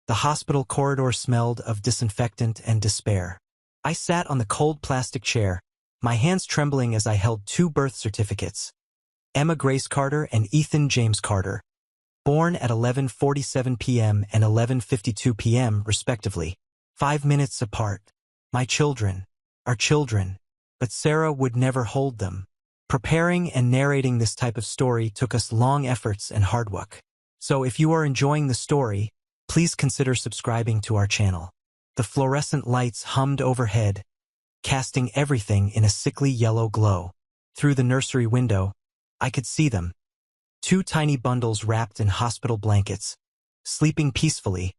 The hospital corridor smelled of disinfectant and despair. I sat on the cold plastic chair, my hands trembling as I held two birth certificates. Emma Grace Carter and Ethan James Carter, born at 11:47 p.m. and 11:52 p.m. respectively, 5 minutes apart. My children, our children, but Sarah would never hold them. Preparing and narrating this type of story took us long efforts and hard work. So if you are enjoying the story, please consider subscribing to our channel. The fluorescent lights hummed overhead, casting everything in a sickly yellow glow. Through the nursery window, I could see them. Two tiny bundles wrapped in hospital blankets, sleeping peacefully,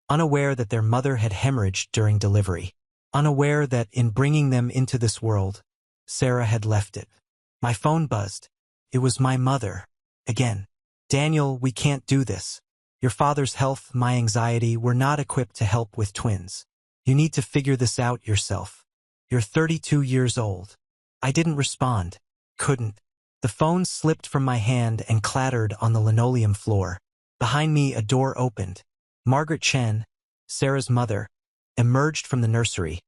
unaware that their mother had hemorrhaged during delivery, unaware that in bringing them into this world, Sarah had left it. My phone buzzed. It was my mother. Again. Daniel, we can't do this. Your father's health, my anxiety, we're not equipped to help with twins. You need to figure this out yourself. You're 32 years old. I didn't respond. Couldn't. The phone slipped from my hand and clattered on the linoleum floor. Behind me, a door opened. Margaret Chen, Sarah's mother, emerged from the nursery.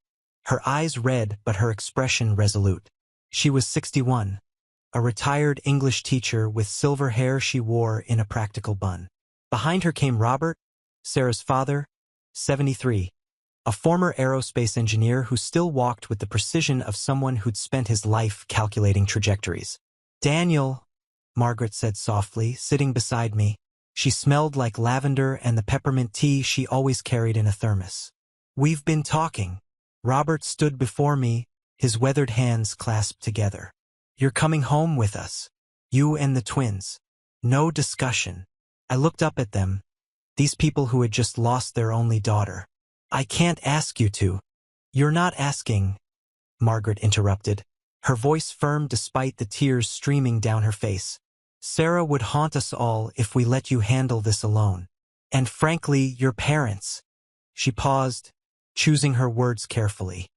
Her eyes red but her expression resolute. She was 61, a retired English teacher with silver hair she wore in a practical bun. Behind her came Robert, Sarah's father, 73, a former aerospace engineer who still walked with the precision of someone who'd spent his life calculating trajectories. Daniel, Margaret said softly, sitting beside me. She smelled like lavender and the peppermint tea she always carried in a thermos. We've been talking. Robert stood before me, his weathered hands clasped together. You're coming home with us. You and the twins. No discussion. I looked up at them, these people who had just lost their only daughter. I can't ask you to. You're not asking, Margaret interrupted, her voice firm despite the tears streaming down her face. Sarah would haunt us all if we let you handle this alone. And frankly, your parents. She paused, choosing her words carefully.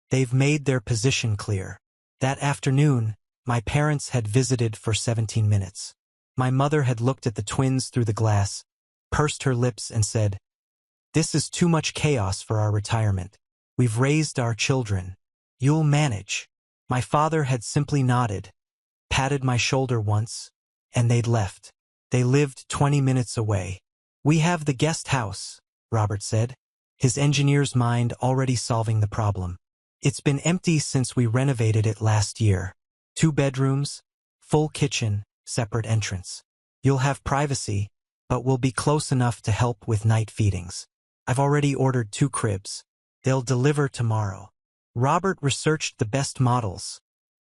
They've made their position clear. That afternoon, my parents had visited for 17 minutes. My mother had looked at the twins through the glass, pursed her lips and said, "This is too much chaos for our retirement. We've raised our children. You'll manage." My father had simply nodded, patted my shoulder once, and they'd left. They lived 20 minutes away. "We have the guest house," Robert said, his engineer's mind already solving the problem. "It's been empty since we renovated it last year. 2 bedrooms, full kitchen, separate entrance. You'll have privacy, but we'll be close enough to help with night feedings. I've already ordered 2 cribs. They'll deliver tomorrow." Robert researched the best models,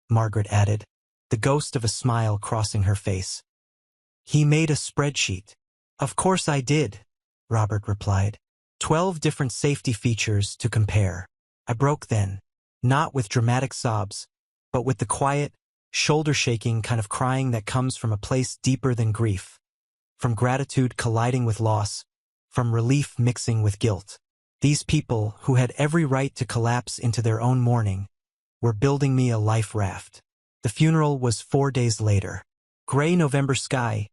Margaret added, the ghost of a smile crossing her face. "He made a spreadsheet." "Of course I did," Robert replied. 12 different safety features to compare. I broke then, not with dramatic sobs, but with the quiet, shoulder-shaking kind of crying that comes from a place deeper than grief, from gratitude colliding with loss, from relief mixing with guilt. These people, who had every right to collapse into their own mourning, were building me a life raft. The funeral was 4 days later. Gray November sky,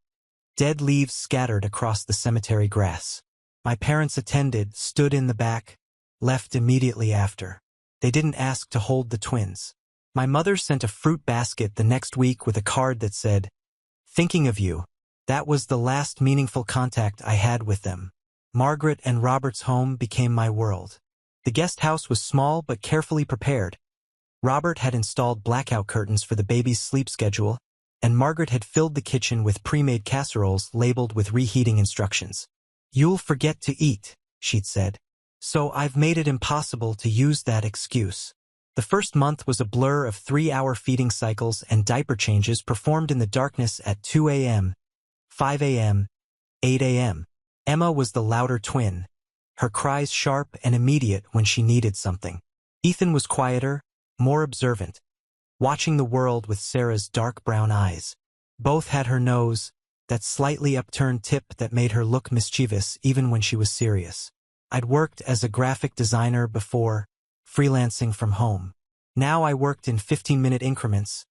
dead leaves scattered across the cemetery grass. My parents attended, stood in the back, left immediately after. They didn't ask to hold the twins. My mother sent a fruit basket the next week with a card that said, "Thinking of you." That was the last meaningful contact I had with them. Margaret and Robert's home became my world. The guest house was small but carefully prepared. Robert had installed blackout curtains for the baby's sleep schedule, and Margaret had filled the kitchen with pre-made casseroles labeled with reheating instructions. "You'll forget to eat," she'd said. So I've made it impossible to use that excuse. The first month was a blur of 3-hour feeding cycles and diaper changes performed in the darkness at 2 a.m., 5 a.m., 8 a.m. Emma was the louder twin, her cries sharp and immediate when she needed something. Ethan was quieter, more observant, watching the world with Sarah's dark brown eyes. Both had her nose, that slightly upturned tip that made her look mischievous even when she was serious. I'd worked as a graphic designer before, freelancing from home. Now I worked in 15-minute increments,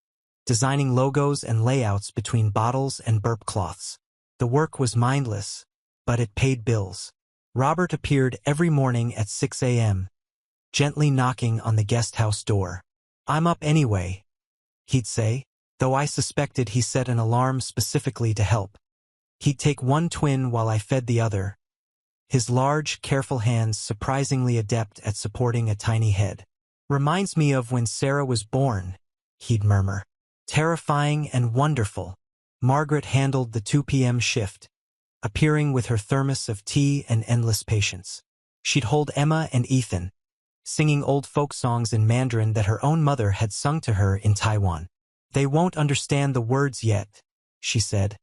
designing logos and layouts between bottles and burp cloths. The work was mindless, but it paid bills. Robert appeared every morning at 6 a.m., gently knocking on the guest house door. "I'm up anyway," he'd say, though I suspected he set an alarm specifically to help. He'd take one twin while I fed the other, his large, careful hands surprisingly adept at supporting a tiny head. "Reminds me of when Sarah was born," he'd murmur. "Terrifying and wonderful." Margaret handled the 2 p.m. shift, appearing with her thermos of tea and endless patience. She'd hold Emma and Ethan, singing old folk songs in Mandarin that her own mother had sung to her in Taiwan. "They won't understand the words yet," she said,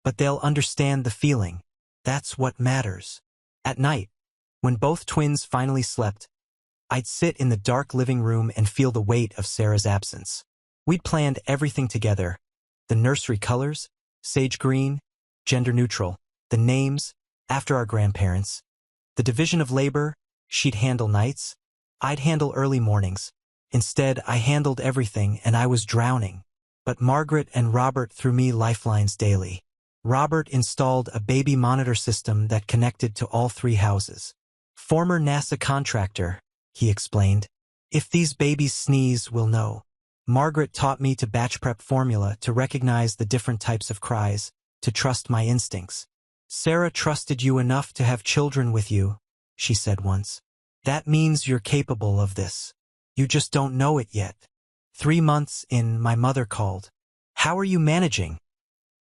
"but they'll understand the feeling. That's what matters." At night, when both twins finally slept, I'd sit in the dark living room and feel the weight of Sarah's absence. We'd planned everything together: the nursery colors, sage green, gender neutral, the names, after our grandparents, the division of labor. She'd handle nights, I'd handle early mornings. Instead, I handled everything and I was drowning. But Margaret and Robert threw me lifelines daily. Robert installed a baby monitor system that connected to all 3 houses. "Former NASA contractor," he explained. "If these babies sneeze, we'll know." Margaret taught me to batch prep formula, to recognize the different types of cries, to trust my instincts. "Sarah trusted you enough to have children with you," she said once. "That means you're capable of this. You just don't know it yet." 3 months in, my mother called. "How are you managing?"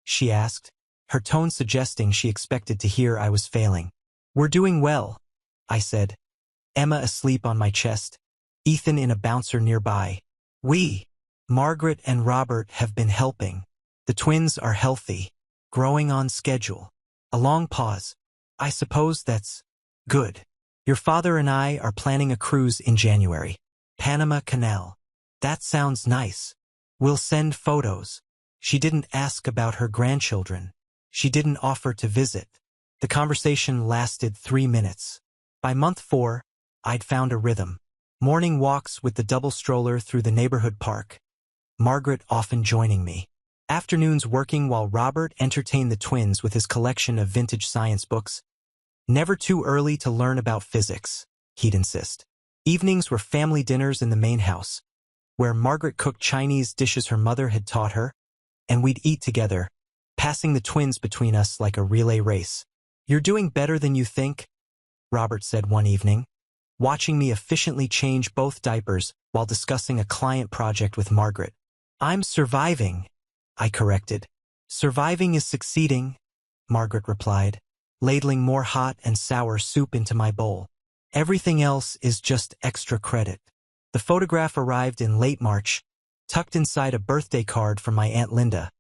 she asked, her tone suggesting she expected to hear I was failing. "We're doing well," I said, Emma asleep on my chest, Ethan in a bouncer nearby. Margaret and Robert have been helping. The twins are healthy, growing on schedule." A long pause. "I suppose that's good. Your father and I are planning a cruise in January. Panama Canal. That sounds nice. We'll send photos." She didn't ask about her grandchildren. She didn't offer to visit. The conversation lasted 3 minutes. By month 4, I'd found a rhythm. Morning walks with the double stroller through the neighborhood park, Margaret often joining me. Afternoons working while Robert entertained the twins with his collection of vintage science books. "Never too early to learn about physics," he'd insist. Evenings were family dinners in the main house, where Margaret cooked Chinese dishes her mother had taught her, and we'd eat together, passing the twins between us like a relay race. "You're doing better than you think," Robert said one evening, watching me efficiently change both diapers while discussing a client project with Margaret. "I'm surviving," I corrected. "Surviving is succeeding," Margaret replied, ladling more hot and sour soup into my bowl. "Everything else is just extra credit." The photograph arrived in late March, tucked inside a birthday card from my Aunt Linda,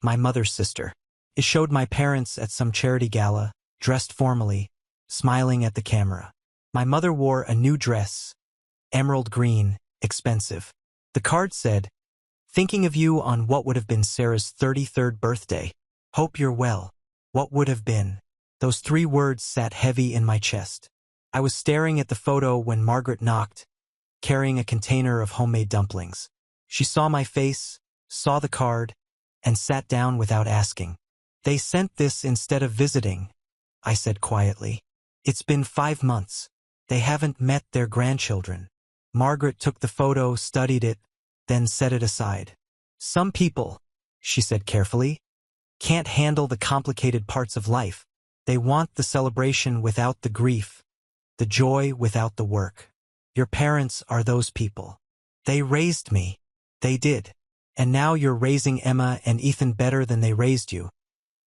my mother's sister. It showed my parents at some charity gala, dressed formally, smiling at the camera. My mother wore a new dress, emerald green, expensive. The card said, "Thinking of you on what would have been Sarah's 33rd birthday. Hope you're well." What would have been? Those 3 words sat heavy in my chest. I was staring at the photo when Margaret knocked, carrying a container of homemade dumplings. She saw my face, saw the card, and sat down without asking. "They sent this instead of visiting," I said quietly. "It's been 5 months. They haven't met their grandchildren." Margaret took the photo, studied it, then set it aside. "Some people," she said carefully, "can't handle the complicated parts of life. They want the celebration without the grief, the joy without the work. Your parents are those people. They raised me. They did. And now you're raising Emma and Ethan better than they raised you,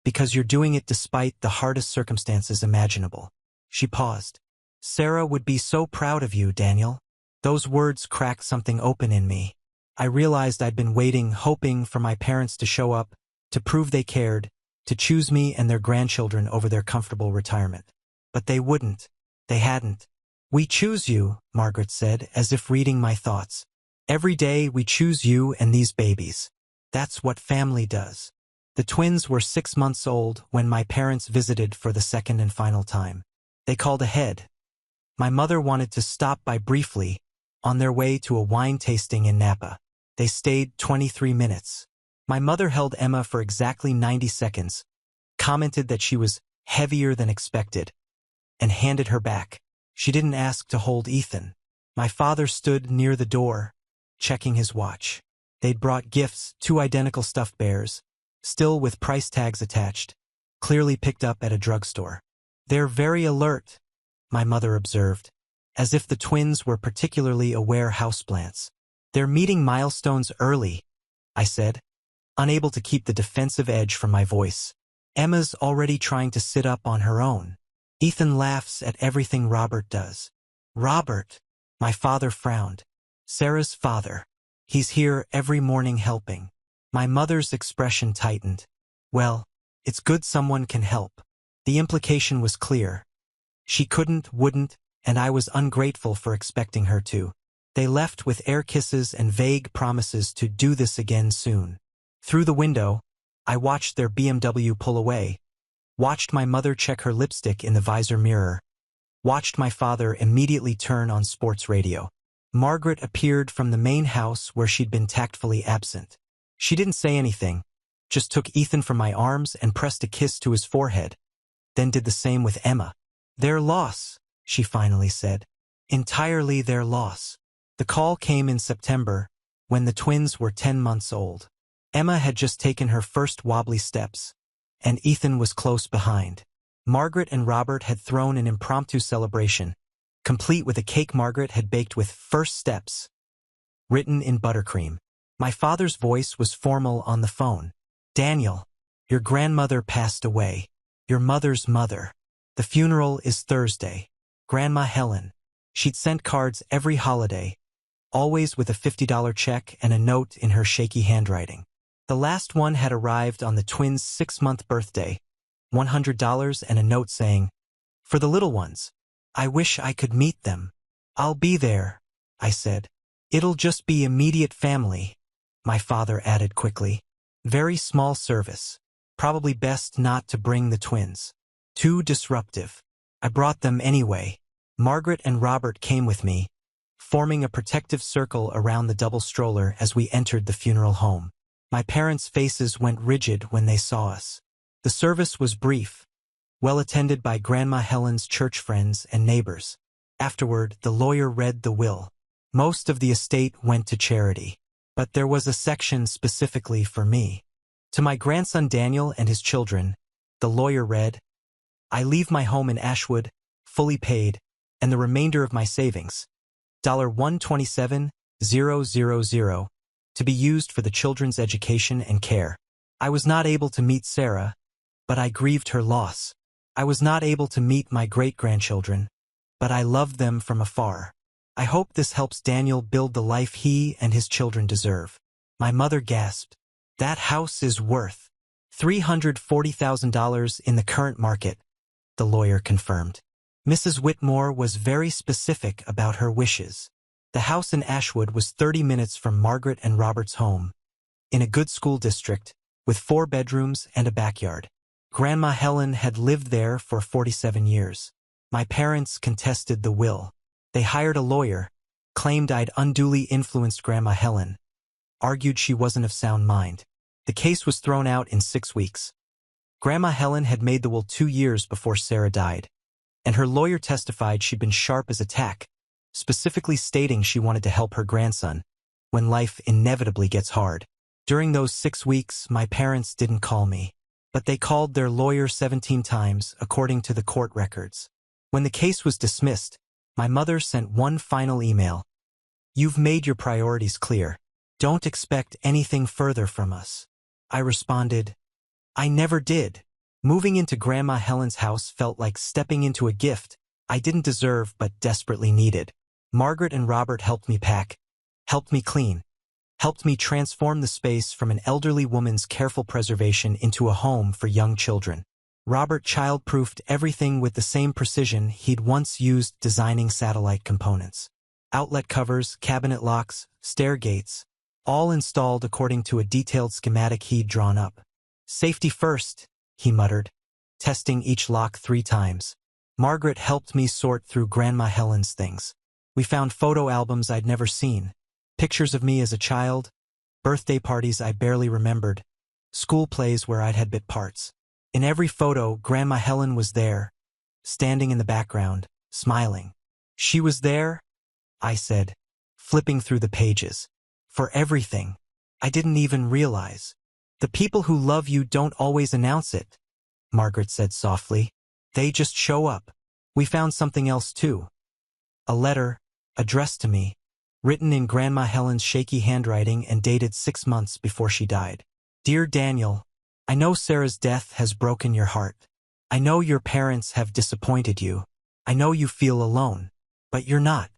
because you're doing it despite the hardest circumstances imaginable." She paused. "Sarah would be so proud of you, Daniel." Those words cracked something open in me. I realized I'd been waiting, hoping for my parents to show up, to prove they cared, to choose me and their grandchildren over their comfortable retirement. But they wouldn't. They hadn't. "We choose you," Margaret said, as if reading my thoughts. "Every day we choose you and these babies. That's what family does." The twins were 6 months old when my parents visited for the second and final time. They called ahead. My mother wanted to stop by briefly, on their way to a wine tasting in Napa. They stayed 23 minutes. My mother held Emma for exactly 90 seconds, commented that she was heavier than expected, and handed her back. She didn't ask to hold Ethan. My father stood near the door, checking his watch. They'd brought gifts, 2 identical stuffed bears, still with price tags attached, clearly picked up at a drugstore. "They're very alert," my mother observed, as if the twins were particularly aware houseplants. "They're meeting milestones early," I said, unable to keep the defensive edge from my voice. "Emma's already trying to sit up on her own. Ethan laughs at everything Robert does." "Robert?" My father frowned. "Sarah's father. He's here every morning helping." My mother's expression tightened. "Well, it's good someone can help." The implication was clear. She couldn't, wouldn't, and I was ungrateful for expecting her to. They left with air kisses and vague promises to do this again soon. Through the window, I watched their BMW pull away, watched my mother check her lipstick in the visor mirror, watched my father immediately turn on sports radio. Margaret appeared from the main house where she'd been tactfully absent. She didn't say anything, just took Ethan from my arms and pressed a kiss to his forehead, then did the same with Emma. "Their loss," she finally said. "Entirely their loss." The call came in September, when the twins were 10 months old. Emma had just taken her first wobbly steps, and Ethan was close behind. Margaret and Robert had thrown an impromptu celebration, complete with a cake Margaret had baked with "First Steps" written in buttercream. My father's voice was formal on the phone. "Daniel, your grandmother passed away. Your mother's mother. The funeral is Thursday. Grandma Helen." She'd sent cards every holiday, always with a $50 check and a note in her shaky handwriting. The last one had arrived on the twins' 6-month birthday, $100 and a note saying, "For the little ones. I wish I could meet them." "I'll be there," I said. "It'll just be immediate family," my father added quickly. "Very small service. Probably best not to bring the twins. Too disruptive." I brought them anyway. Margaret and Robert came with me, forming a protective circle around the double stroller as we entered the funeral home. My parents' faces went rigid when they saw us. The service was brief, well attended by Grandma Helen's church friends and neighbors. Afterward, the lawyer read the will. Most of the estate went to charity, but there was a section specifically for me. To my grandson Daniel and his children, the lawyer read, "I leave my home in Ashwood, fully paid, and the remainder of my savings, $127,000, to be used for the children's education and care. I was not able to meet Sarah, but I grieved her loss. I was not able to meet my great-grandchildren, but I loved them from afar. I hope this helps Daniel build the life he and his children deserve." My mother gasped. "That house is worth $340,000 in the current market," the lawyer confirmed. Mrs. Whitmore was very specific about her wishes. The house in Ashwood was 30 minutes from Margaret and Robert's home, in a good school district, with 4 bedrooms and a backyard. Grandma Helen had lived there for 47 years. My parents contested the will. They hired a lawyer, claimed I'd unduly influenced Grandma Helen, argued she wasn't of sound mind. The case was thrown out in 6 weeks. Grandma Helen had made the will 2 years before Sarah died, and her lawyer testified she'd been sharp as a tack, specifically stating she wanted to help her grandson when life inevitably gets hard. During those 6 weeks, my parents didn't call me, but they called their lawyer 17 times, according to the court records. When the case was dismissed, my mother sent one final email. "You've made your priorities clear. Don't expect anything further from us." I responded, "I never did." Moving into Grandma Helen's house felt like stepping into a gift I didn't deserve but desperately needed. Margaret and Robert helped me pack, helped me clean, helped me transform the space from an elderly woman's careful preservation into a home for young children. Robert child-proofed everything with the same precision he'd once used designing satellite components. Outlet covers, cabinet locks, stair gates, all installed according to a detailed schematic he'd drawn up. "Safety first," he muttered, testing each lock 3 times. Margaret helped me sort through Grandma Helen's things. We found photo albums I'd never seen, pictures of me as a child, birthday parties I barely remembered, school plays where I'd had bit parts. In every photo, Grandma Helen was there, standing in the background, smiling. She was there, I said, flipping through the pages. For everything. I didn't even realize. The people who love you don't always announce it, Margaret said softly. They just show up. We found something else too. A letter, addressed to me, written in Grandma Helen's shaky handwriting and dated 6 months before she died. Dear Daniel, I know Sarah's death has broken your heart. I know your parents have disappointed you. I know you feel alone. But you're not.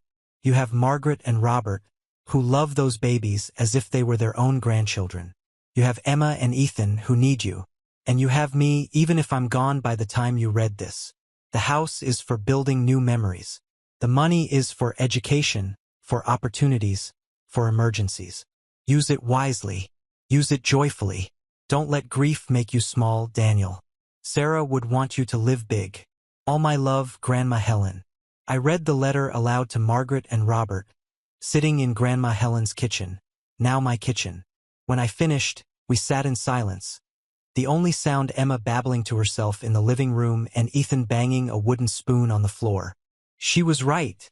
You have Margaret and Robert, who love those babies as if they were their own grandchildren. You have Emma and Ethan who need you. And you have me even if I'm gone by the time you read this. The house is for building new memories. The money is for education, for opportunities, for emergencies. Use it wisely. Use it joyfully. Don't let grief make you small, Daniel. Sarah would want you to live big. All my love, Grandma Helen. I read the letter aloud to Margaret and Robert, sitting in Grandma Helen's kitchen, now my kitchen. When I finished, we sat in silence. The only sound Emma babbling to herself in the living room and Ethan banging a wooden spoon on the floor. She was right,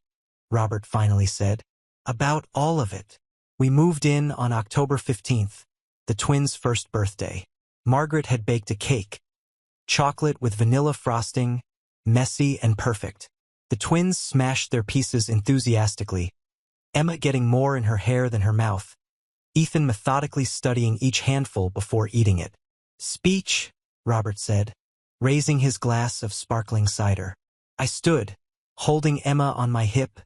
Robert finally said. About all of it. We moved in on October 15th, the twins' first birthday. Margaret had baked a cake. Chocolate with vanilla frosting, messy and perfect. The twins smashed their pieces enthusiastically, Emma getting more in her hair than her mouth, Ethan methodically studying each handful before eating it. Speech, Robert said, raising his glass of sparkling cider. I stood, holding Emma on my hip,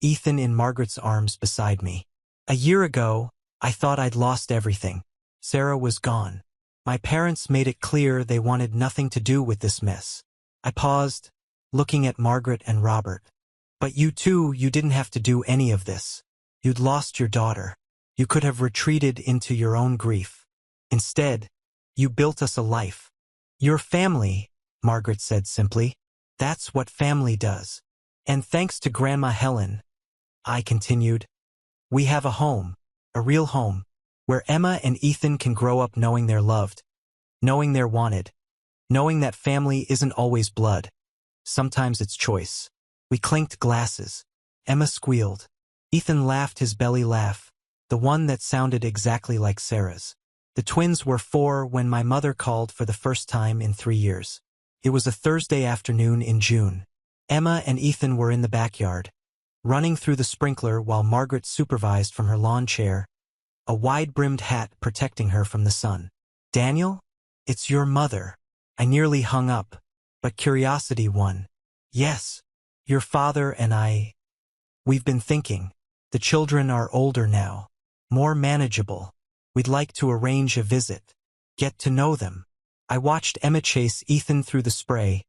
Ethan in Margaret's arms beside me. A year ago, I thought I'd lost everything. Sarah was gone. My parents made it clear they wanted nothing to do with this mess. I paused, looking at Margaret and Robert. But you too, you didn't have to do any of this. You'd lost your daughter. You could have retreated into your own grief. Instead, you built us a life. Your family, Margaret said simply. That's what family does. And thanks to Grandma Helen, I continued, we have a home, a real home, where Emma and Ethan can grow up knowing they're loved, knowing they're wanted, knowing that family isn't always blood. Sometimes it's choice. We clinked glasses. Emma squealed. Ethan laughed his belly laugh, the one that sounded exactly like Sarah's. The twins were 4 when my mother called for the first time in 3 years. It was a Thursday afternoon in June. Emma and Ethan were in the backyard, running through the sprinkler while Margaret supervised from her lawn chair, a wide-brimmed hat protecting her from the sun. Daniel? It's your mother. I nearly hung up, but curiosity won. Yes, your father and I. We've been thinking. The children are older now, more manageable. We'd like to arrange a visit, get to know them. I watched Emma chase Ethan through the spray,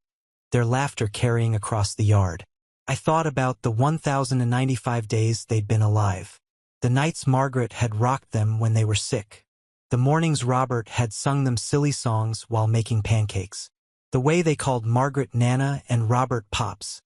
their laughter carrying across the yard. I thought about the 1,095 days they'd been alive. The nights Margaret had rocked them when they were sick. The mornings Robert had sung them silly songs while making pancakes. The way they called Margaret Nana and Robert Pops,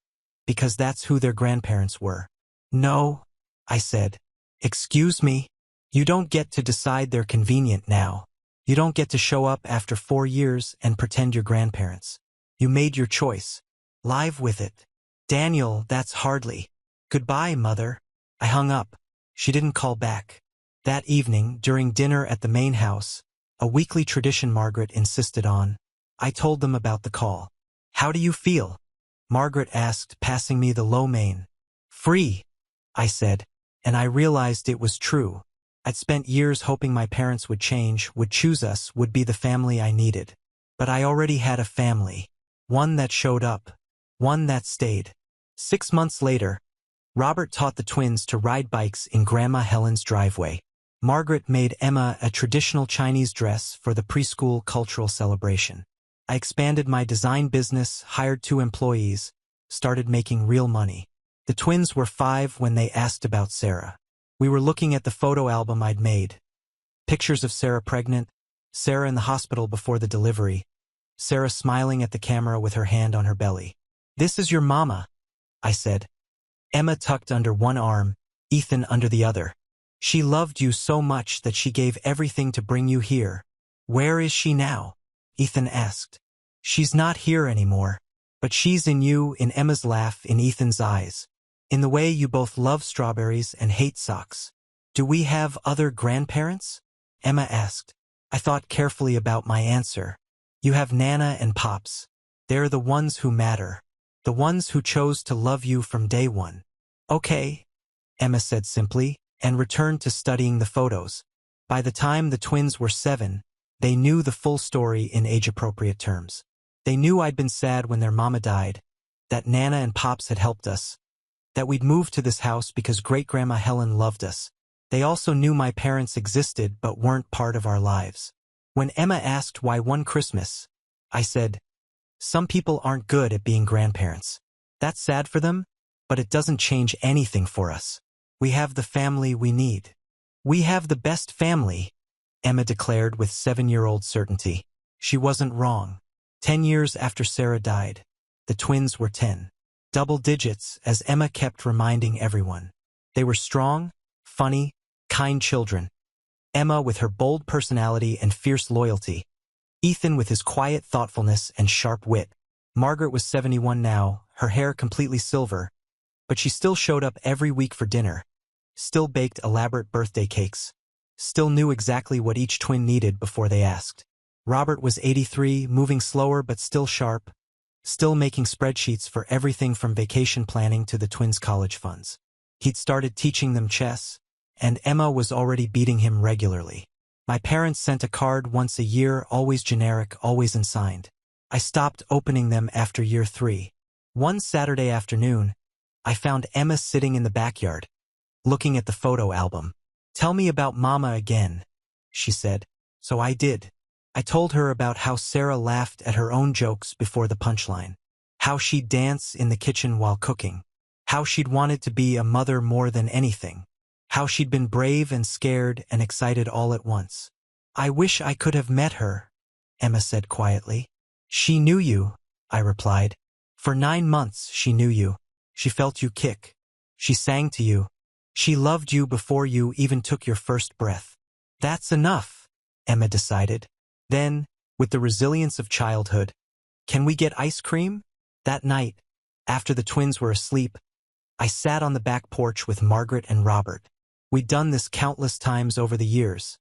because that's who their grandparents were. No, I said. Excuse me? You don't get to decide they're convenient now. You don't get to show up after 4 years and pretend you're grandparents. You made your choice. Live with it. Daniel, that's hardly. Goodbye, Mother. I hung up. She didn't call back. That evening, during dinner at the main house, a weekly tradition Margaret insisted on, I told them about the call. How do you feel? Margaret asked, passing me the lo mein. Free, I said, and I realized it was true. I'd spent years hoping my parents would change, would choose us, would be the family I needed. But I already had a family. One that showed up. One that stayed. 6 months later, Robert taught the twins to ride bikes in Grandma Helen's driveway. Margaret made Emma a traditional Chinese dress for the preschool cultural celebration. I expanded my design business, hired 2 employees, started making real money. The twins were 5 when they asked about Sarah. We were looking at the photo album I'd made. Pictures of Sarah pregnant, Sarah in the hospital before the delivery, Sarah smiling at the camera with her hand on her belly. This is your mama, I said. Emma tucked under one arm, Ethan under the other. She loved you so much that she gave everything to bring you here. Where is she now? Ethan asked. She's not here anymore. But she's in you, in Emma's laugh, in Ethan's eyes. In the way you both love strawberries and hate socks. Do we have other grandparents? Emma asked. I thought carefully about my answer. You have Nana and Pops. They're the ones who matter. The ones who chose to love you from day one. Okay, Emma said simply, and returned to studying the photos. By the time the twins were 7, they knew the full story in age-appropriate terms. They knew I'd been sad when their mama died, that Nana and Pops had helped us, that we'd moved to this house because great-grandma Helen loved us. They also knew my parents existed but weren't part of our lives. When Emma asked why one Christmas, I said, some people aren't good at being grandparents. That's sad for them, but it doesn't change anything for us. We have the family we need. We have the best family, Emma declared with 7-year-old certainty. She wasn't wrong. 10 years after Sarah died, the twins were 10. Double digits, as Emma kept reminding everyone. They were strong, funny, kind children. Emma with her bold personality and fierce loyalty. Ethan with his quiet thoughtfulness and sharp wit. Margaret was 71 now, her hair completely silver, but she still showed up every week for dinner. Still baked elaborate birthday cakes. Still knew exactly what each twin needed before they asked. Robert was 83, moving slower but still sharp. Still making spreadsheets for everything from vacation planning to the twins' college funds. He'd started teaching them chess, and Emma was already beating him regularly. My parents sent a card once a year, always generic, always unsigned. I stopped opening them after year 3. One Saturday afternoon, I found Emma sitting in the backyard, looking at the photo album. Tell me about Mama again, she said. So I did. I told her about how Sarah laughed at her own jokes before the punchline. How she'd dance in the kitchen while cooking. How she'd wanted to be a mother more than anything. How she'd been brave and scared and excited all at once. I wish I could have met her, Emma said quietly. She knew you, I replied. For 9 months she knew you. She felt you kick. She sang to you. She loved you before you even took your first breath. That's enough, Emma decided. Then, with the resilience of childhood, can we get ice cream? That night, after the twins were asleep, I sat on the back porch with Margaret and Robert. We'd done this countless times over the years.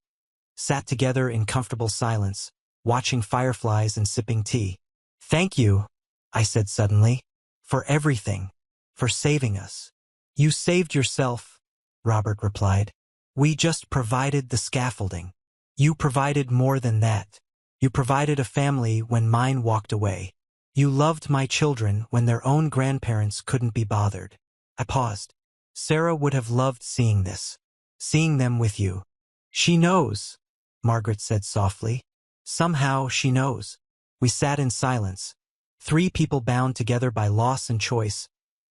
Sat together in comfortable silence, watching fireflies and sipping tea. Thank you, I said suddenly, for everything, for saving us. You saved yourself, Robert replied. We just provided the scaffolding. You provided more than that. You provided a family when mine walked away. You loved my children when their own grandparents couldn't be bothered. I paused. Sarah would have loved seeing this. Seeing them with you. She knows, Margaret said softly. Somehow she knows. We sat in silence. 3 people bound together by loss and choice,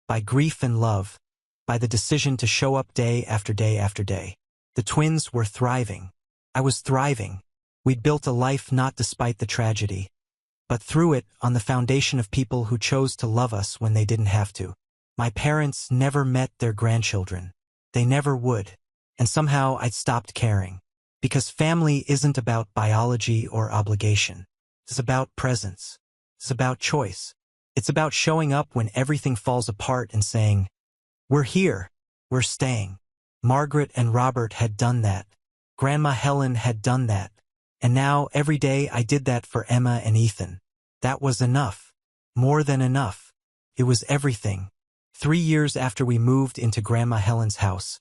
by grief and love, by the decision to show up day after day after day. The twins were thriving. I was thriving. We'd built a life not despite the tragedy, but through it on the foundation of people who chose to love us when they didn't have to. My parents never met their grandchildren. They never would. And somehow I'd stopped caring. Because family isn't about biology or obligation. It's about presence. It's about choice. It's about showing up when everything falls apart and saying, we're here. We're staying. Margaret and Robert had done that. Grandma Helen had done that. And now, every day, I did that for Emma and Ethan. That was enough. More than enough. It was everything. 3 years after we moved into Grandma Helen's house,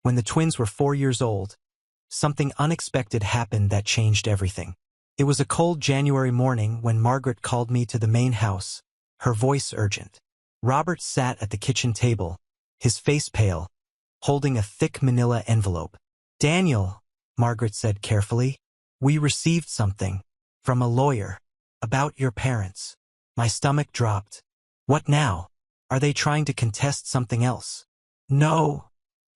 when the twins were 4 years old, something unexpected happened that changed everything. It was a cold January morning when Margaret called me to the main house, her voice urgent. Robert sat at the kitchen table, his face pale, holding a thick manila envelope. Daniel, Margaret said carefully, we received something from a lawyer about your parents. My stomach dropped. What now? Are they trying to contest something else? No,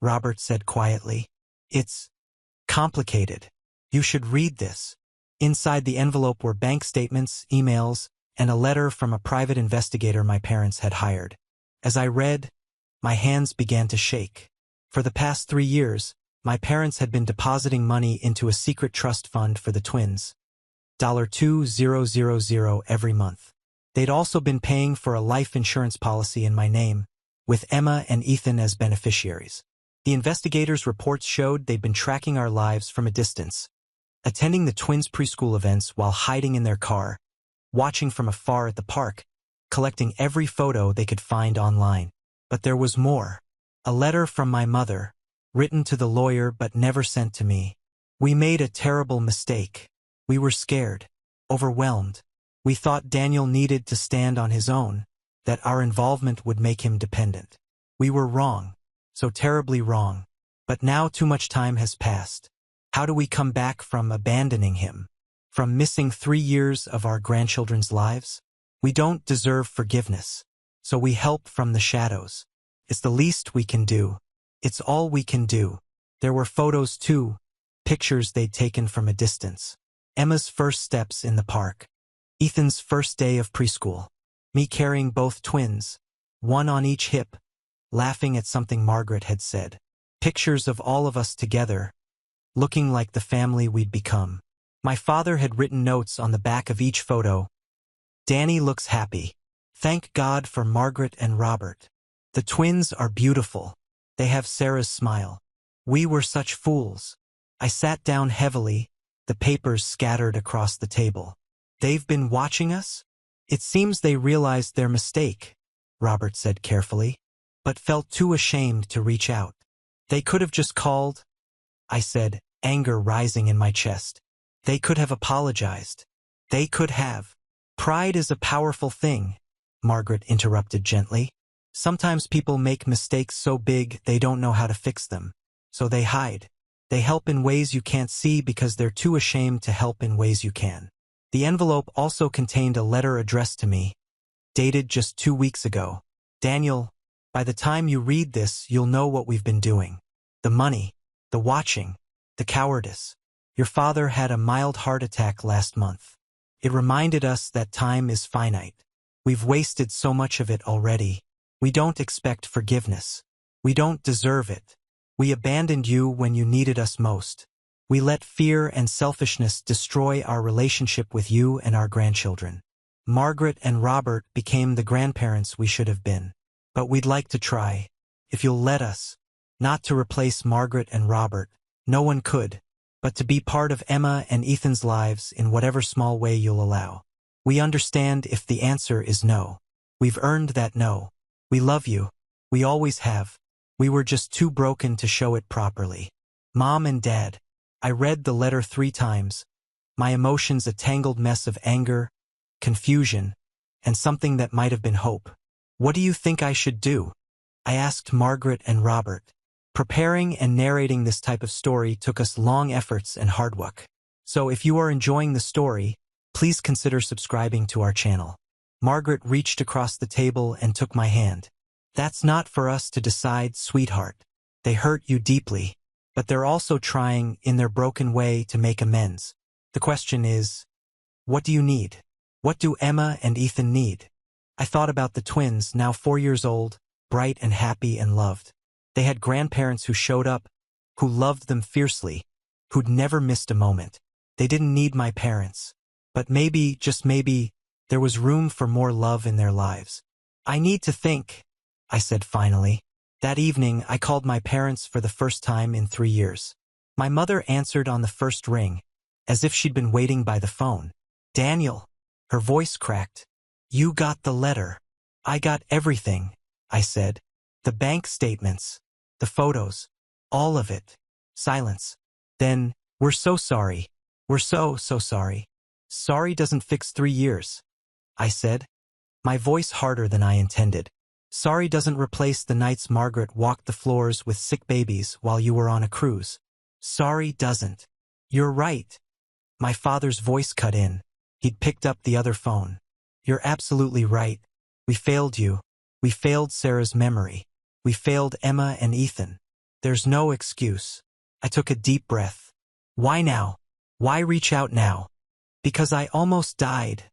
Robert said quietly. It's complicated. You should read this. Inside the envelope were bank statements, emails, and a letter from a private investigator my parents had hired. As I read, my hands began to shake. For the past 3 years, my parents had been depositing money into a secret trust fund for the twins. $2000 every month. They'd also been paying for a life insurance policy in my name, with Emma and Ethan as beneficiaries. The investigators' reports showed they'd been tracking our lives from a distance, attending the twins' preschool events while hiding in their car, watching from afar at the park, collecting every photo they could find online. But there was more. A letter from my mother, written to the lawyer but never sent to me. We made a terrible mistake. We were scared, overwhelmed. We thought Daniel needed to stand on his own, that our involvement would make him dependent. We were wrong, so terribly wrong. But now too much time has passed. How do we come back from abandoning him? From missing 3 years of our grandchildren's lives? We don't deserve forgiveness, so we help from the shadows. It's the least we can do. It's all we can do. There were photos too, pictures they'd taken from a distance. Emma's first steps in the park. Ethan's first day of preschool. Me carrying both twins, one on each hip, laughing at something Margaret had said. Pictures of all of us together, looking like the family we'd become. My father had written notes on the back of each photo. Danny looks happy. Thank God for Margaret and Robert. The twins are beautiful. They have Sarah's smile. We were such fools. I sat down heavily, the papers scattered across the table. They've been watching us? It seems they realized their mistake, Robert said carefully, but felt too ashamed to reach out. They could have just called, I said, anger rising in my chest. They could have apologized. They could have. Pride is a powerful thing, Margaret interrupted gently. Sometimes people make mistakes so big they don't know how to fix them, so they hide. They help in ways you can't see because they're too ashamed to help in ways you can. The envelope also contained a letter addressed to me, dated just 2 weeks ago. Daniel, by the time you read this, you'll know what we've been doing. The money, the watching, the cowardice. Your father had a mild heart attack last month. It reminded us that time is finite. We've wasted so much of it already. We don't expect forgiveness. We don't deserve it. We abandoned you when you needed us most. We let fear and selfishness destroy our relationship with you and our grandchildren. Margaret and Robert became the grandparents we should have been. But we'd like to try, if you'll let us, not to replace Margaret and Robert, no one could, but to be part of Emma and Ethan's lives in whatever small way you'll allow. We understand if the answer is no. We've earned that no. We love you. We always have. We were just too broken to show it properly. Mom and Dad. I read the letter 3 times, my emotions a tangled mess of anger, confusion, and something that might have been hope. What do you think I should do? I asked Margaret and Robert. Preparing and narrating this type of story took us long efforts and hard work. So if you are enjoying the story, please consider subscribing to our channel. Margaret reached across the table and took my hand. That's not for us to decide, sweetheart. They hurt you deeply, but they're also trying, in their broken way, to make amends. The question is, what do you need? What do Emma and Ethan need? I thought about the twins, now 4 years old, bright and happy and loved. They had grandparents who showed up, who loved them fiercely, who'd never missed a moment. They didn't need my parents. But maybe, just maybe, there was room for more love in their lives. I need to think, I said finally. That evening, I called my parents for the first time in 3 years. My mother answered on the first ring, as if she'd been waiting by the phone. Daniel. Her voice cracked. You got the letter. I got everything, I said. The bank statements, the photos, all of it. Silence. Then, we're so sorry. We're so sorry. Sorry doesn't fix 3 years, I said, my voice harder than I intended. Sorry doesn't replace the nights Margaret walked the floors with sick babies while you were on a cruise. Sorry doesn't. You're right. My father's voice cut in. He'd picked up the other phone. You're absolutely right. We failed you. We failed Sarah's memory. We failed Emma and Ethan. There's no excuse. I took a deep breath. Why now? Why reach out now? Because I almost died,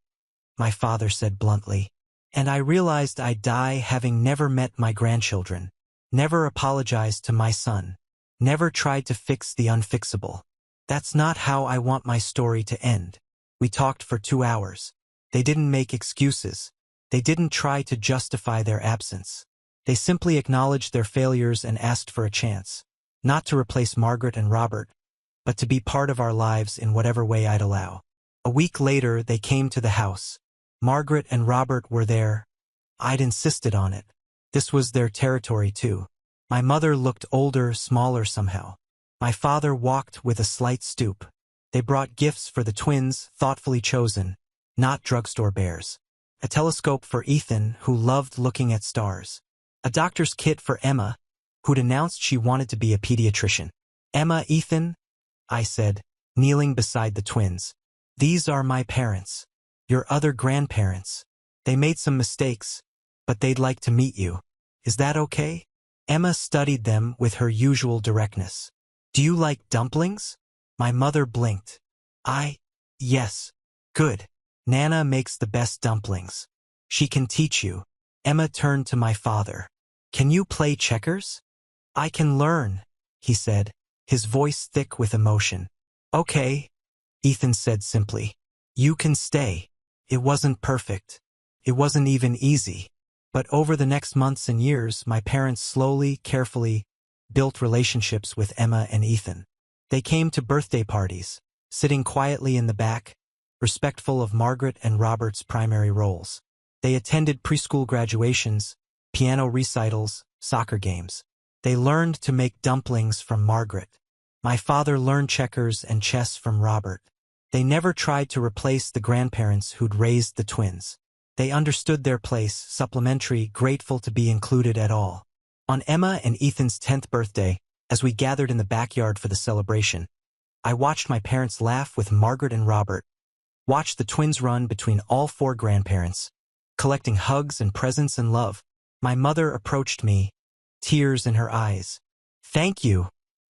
my father said bluntly. And I realized I'd die having never met my grandchildren, never apologized to my son, never tried to fix the unfixable. That's not how I want my story to end. We talked for 2 hours. They didn't make excuses. They didn't try to justify their absence. They simply acknowledged their failures and asked for a chance. Not to replace Margaret and Robert, but to be part of our lives in whatever way I'd allow. A week later, they came to the house. Margaret and Robert were there. I'd insisted on it. This was their territory too. My mother looked older, smaller somehow. My father walked with a slight stoop. They brought gifts for the twins, thoughtfully chosen, not drugstore bears. A telescope for Ethan, who loved looking at stars. A doctor's kit for Emma, who'd announced she wanted to be a pediatrician. Emma, Ethan, I said, kneeling beside the twins. These are my parents. Your other grandparents. They made some mistakes, but they'd like to meet you. Is that okay? Emma studied them with her usual directness. Do you like dumplings? My mother blinked. Yes. Good. Nana makes the best dumplings. She can teach you. Emma turned to my father. Can you play checkers? I can learn, he said, his voice thick with emotion. Okay, Ethan said simply. You can stay. It wasn't perfect. It wasn't even easy. But over the next months and years, my parents slowly, carefully built relationships with Emma and Ethan. They came to birthday parties, sitting quietly in the back, respectful of Margaret and Robert's primary roles. They attended preschool graduations, piano recitals, soccer games. They learned to make dumplings from Margaret. My father learned checkers and chess from Robert. They never tried to replace the grandparents who'd raised the twins. They understood their place, supplementary, grateful to be included at all. On Emma and Ethan's 10th birthday, as we gathered in the backyard for the celebration, I watched my parents laugh with Margaret and Robert, watched the twins run between all four grandparents, collecting hugs and presents and love. My mother approached me, tears in her eyes. Thank you,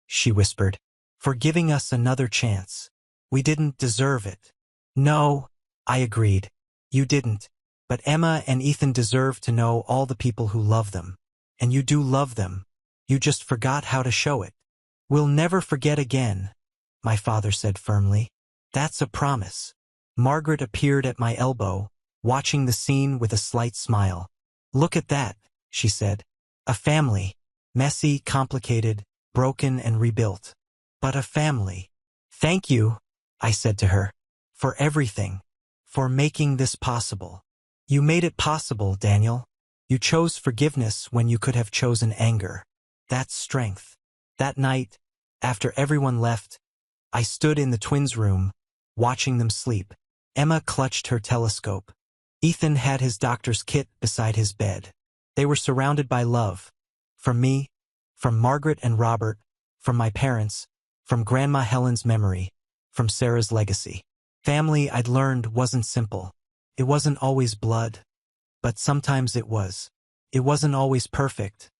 she whispered, for giving us another chance. We didn't deserve it. No, I agreed. You didn't. But Emma and Ethan deserve to know all the people who love them. And you do love them. You just forgot how to show it. We'll never forget again, my father said firmly. That's a promise. Margaret appeared at my elbow, watching the scene with a slight smile. Look at that, she said. A family. Messy, complicated, broken and rebuilt. But a family. Thank you, I said to her, for everything. For making this possible. You made it possible, Daniel. You chose forgiveness when you could have chosen anger. That's strength. That night, after everyone left, I stood in the twins' room, watching them sleep. Emma clutched her telescope. Ethan had his doctor's kit beside his bed. They were surrounded by love. From me, from Margaret and Robert, from my parents, from Grandma Helen's memory, from Sarah's legacy. Family, I'd learned, wasn't simple. It wasn't always blood, but sometimes it was. It wasn't always perfect,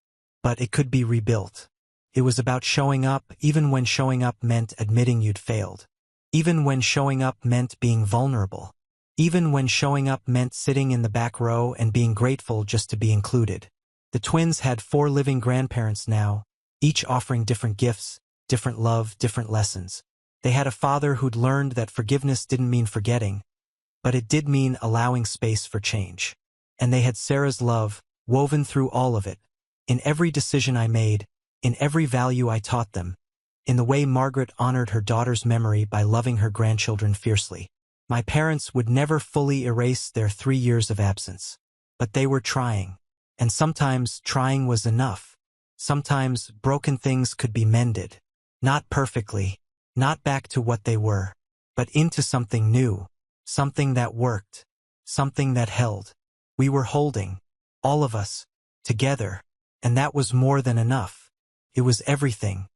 but it could be rebuilt. It was about showing up, even when showing up meant admitting you'd failed. Even when showing up meant being vulnerable. Even when showing up meant sitting in the back row and being grateful just to be included. The twins had 4 living grandparents now, each offering different gifts, different love, different lessons. They had a father who'd learned that forgiveness didn't mean forgetting, but it did mean allowing space for change. And they had Sarah's love, woven through all of it, in every decision I made, in every value I taught them, in the way Margaret honored her daughter's memory by loving her grandchildren fiercely. My parents would never fully erase their 3 years of absence. But they were trying. And sometimes trying was enough. Sometimes broken things could be mended. Not perfectly, not back to what they were, but into something new. Something that worked. Something that held. We were holding, all of us, together, and that was more than enough. It was everything.